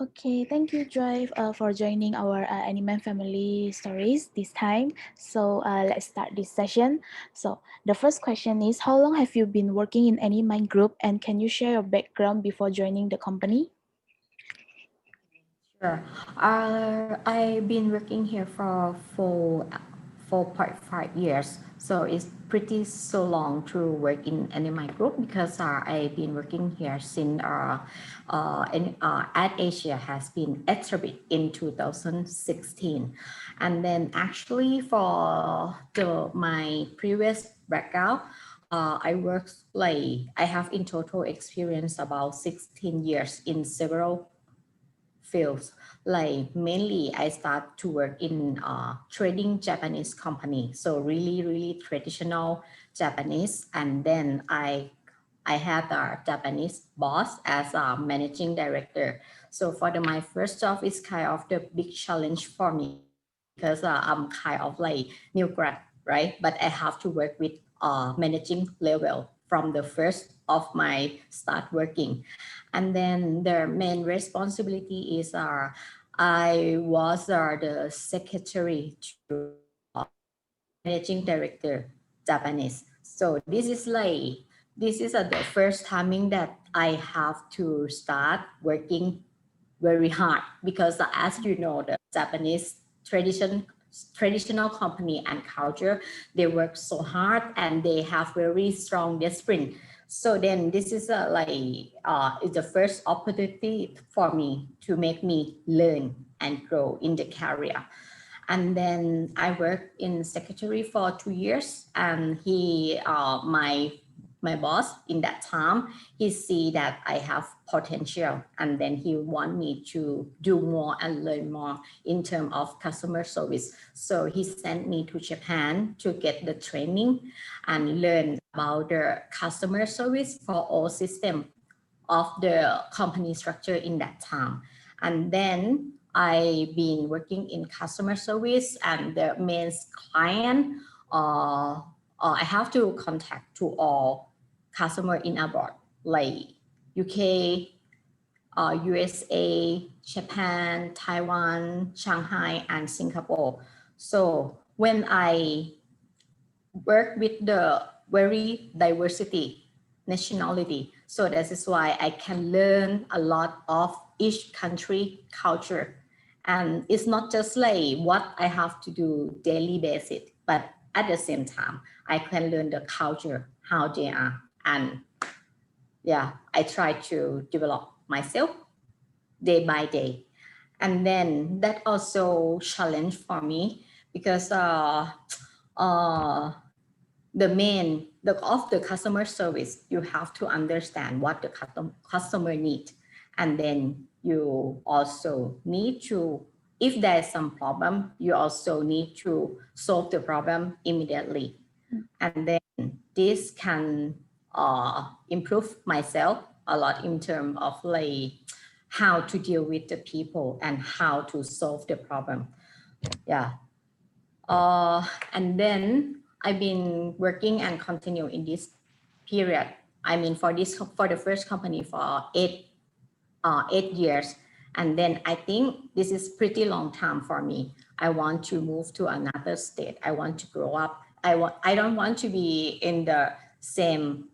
Okay, thank you, Joy, for joining our AnyMind family stories this time. So let's start this session. So the first question is, how long have you been working in AnyMind Group, and can you share your background before joining the company? Sure. I've been working here for 4.5 years. So it's pretty so long to work in AnyMind Group because I've been working here since Ad Asia has been established in 2016. And then actually for my previous background, I have in total experience about 16 years in several fields. Like mainly I start to work in trading Japanese company. So really traditional Japanese. And then I had a Japanese boss as a managing director. So for my first job is kind of the big challenge for me because I'm kind of like new grad, right? But I have to work with managing level from the first of my start working. And then the main responsibility is I was the secretary to managing director Japanese. So this is the first timing that I have to start working very hard because as you know the Japanese traditional company and culture, they work so hard and they have very strong discipline. So then this is is the first opportunity for me to make me learn and grow in the career. And then I worked in secretary for 2 years, and my boss in that time, he see that I have potential, and then he want me to do more and learn more in terms of customer service. So he sent me to Japan to get the training and learn about the customer service for all system of the company structure in that time. And then I've been working in customer service, and the main client, I have to contact to all customer in abroad, like UK, USA, Japan, Taiwan, Shanghai, and Singapore. So when I work with the very diversity nationality, so that is why I can learn a lot of each country culture. And it's not just like what I have to do daily basis, but at the same time I can learn the culture, how they are. And yeah, I try to develop myself day by day. And then that also challenge for me because uh, the main of the customer service, you have to understand what the customer need, and then you also need to, if there's some problem, you also need to solve the problem immediately. And then this can improve myself a lot in terms of like how to deal with the people and how to solve the problem. Yeah. And then I've been working and continue in this period. I mean, for the first company for 8 years, and then I think this is pretty long time for me. I want to move to another state. I want to grow up. I don't want to be in the same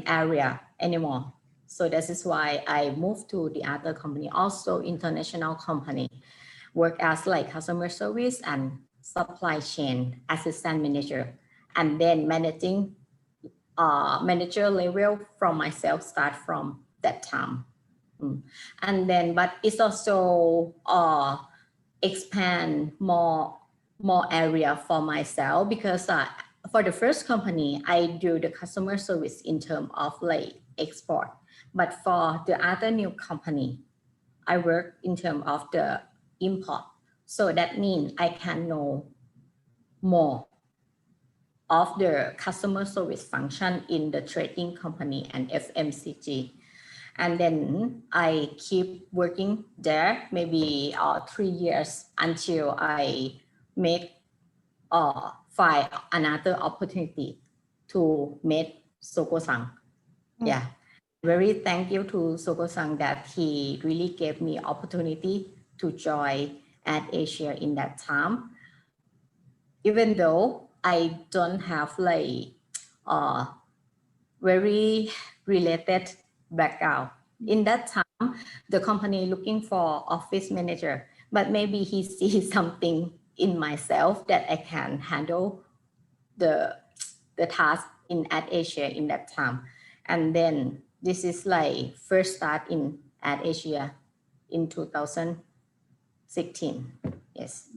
area anymore. So this is why I moved to the other company, also international company, work as like customer service and supply chain assistant manager, and then managing manager level from myself start from that time. And then but it's also expand more area for myself because for the first company I do the customer service in terms of like export, but for the other new company I work in terms of the import. So that means I can know more of the customer service function in the trading company and FMCG. And then I keep working there maybe 3 years until I make find another opportunity to make Soko-san. Yeah. very thank you to Soko-san that he really gave me opportunity to join at Asia in that time. Even though I don't have like very related background. In that time, the company looking for office manager, but maybe he sees something in myself that I can handle the task in at Asia in that time. And then this is like first start in at Asia in 2016. Yes.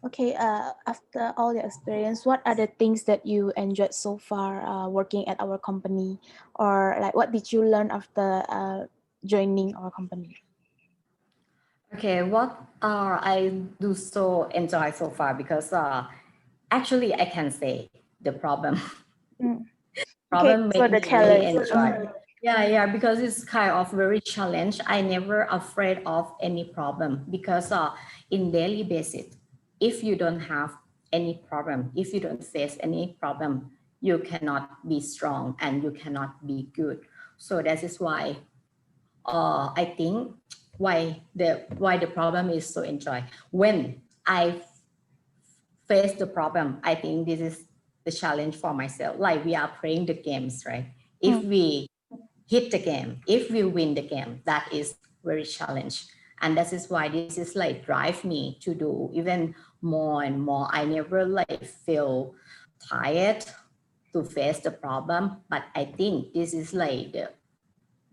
Okay, after all your experience, what are the things that you enjoyed so far working at our company? Or like what did you learn after joining our company? Okay, what I do so enjoy so far because actually I can say the problem Mm. Okay, problem so make the me really challenge. enjoy. Yeah, because it's kind of very challenge. I never afraid of any problem because in daily basis, if you don't have any problem, if you don't face any problem, you cannot be strong and you cannot be good. So that is why I think why the problem is so enjoy. When I face the problem, I think this is the challenge for myself. Like we are playing the games, right? If we hit the game, if we win the game, that is very challenge. And that is why this is like drive me to do even more and more. I never like feel tired to face the problem, but I think this is like the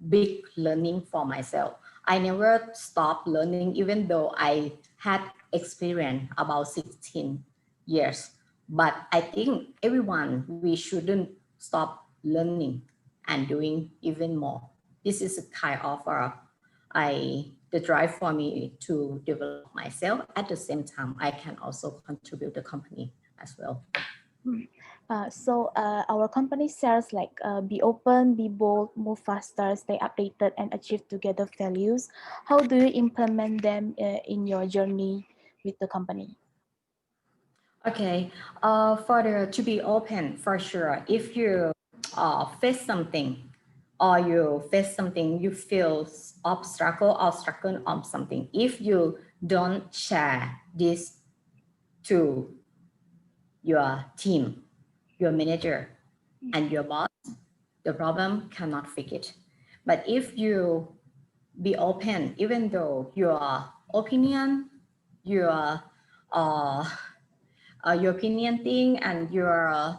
big learning for myself. I never stopped learning, even though I had experience about 16 years. But I think everyone, we shouldn't stop learning and doing even more. This is a kind of the drive for me to develop myself. At the same time, I can also contribute the company as well. So our company says like be open, be bold, move faster, stay updated, and achieve together values. How do you implement them in your journey with the company? Okay, for the to be open for sure. If you face something or you face something you feel obstacle or struggle on something, if you don't share this to your team, your manager, and your boss, the problem cannot fix it. But if you be open, even though your opinion, your uh, your opinion thing and your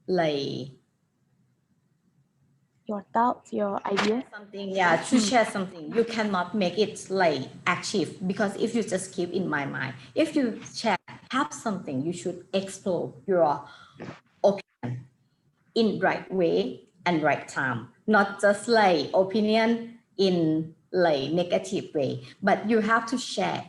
like Your thoughts, your ideas. something, yeah, to share something, you cannot make it like active because if you just keep in my mind, if you share, have something, you should explore your opinion in right way and right time, not just like opinion in like negative way, but you have to share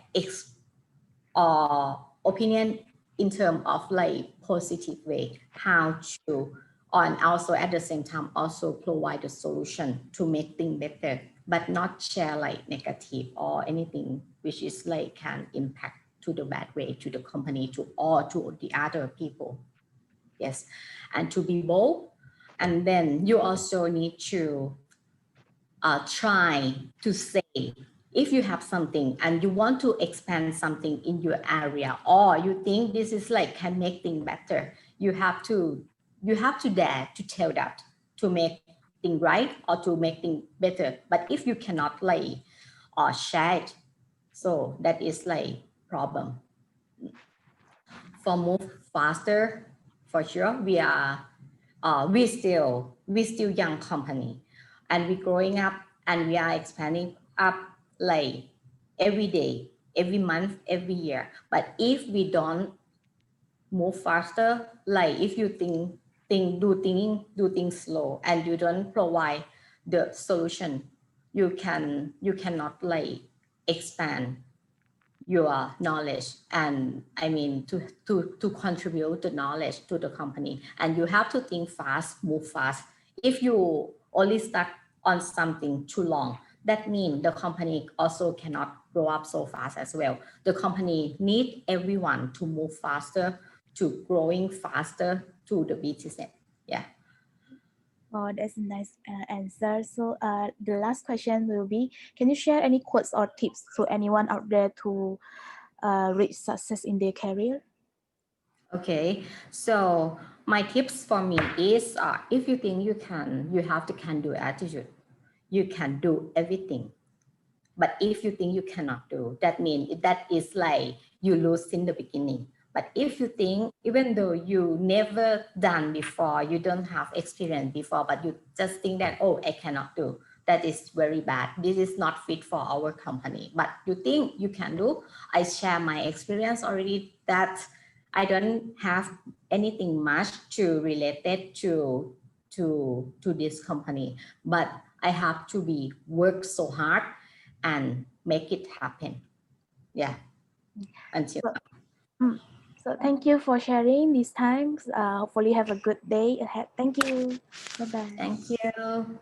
opinion in terms of like positive way, how to, and also at the same time also provide a solution to make things better, but not share like negative or anything which is like can impact to the bad way to the company to or to the other people. Yes, and to be bold, and then you also need to try to say if you have something and you want to expand something in your area or you think this is like can make things better, you have to dare to tell that to make things right or to make things better. But if you cannot like share it, so that is like problem. For move faster, for sure we still young company and we growing up and we are expanding up like every day, every month, every year. But if we don't move faster, like if you do things slow and you don't provide the solution, you cannot like expand your knowledge and I mean to contribute the knowledge to the company. And you have to think fast, move fast. If you only stuck on something too long, that means the company also cannot grow up so fast as well. The company need everyone to move faster, to growing faster to the business. Yeah. Oh, that's a nice answer. So, the last question will be: can you share any quotes or tips to anyone out there to reach success in their career? Okay, so my tips for me is if you think you can, you have the can do attitude. You can do everything. But if you think you cannot do, that means that is like you lose in the beginning. But if you think, even though you never done before, you don't have experience before, but you just think that, oh, I cannot do, that is very bad. This is not fit for our company. But you think you can do. I share my experience already that I don't have anything much to related to this company, but I have to be work so hard and make it happen. Yeah, until So, mm, so thank you for sharing this time. Hopefully, have a good day ahead. Thank you. Bye bye. thank you.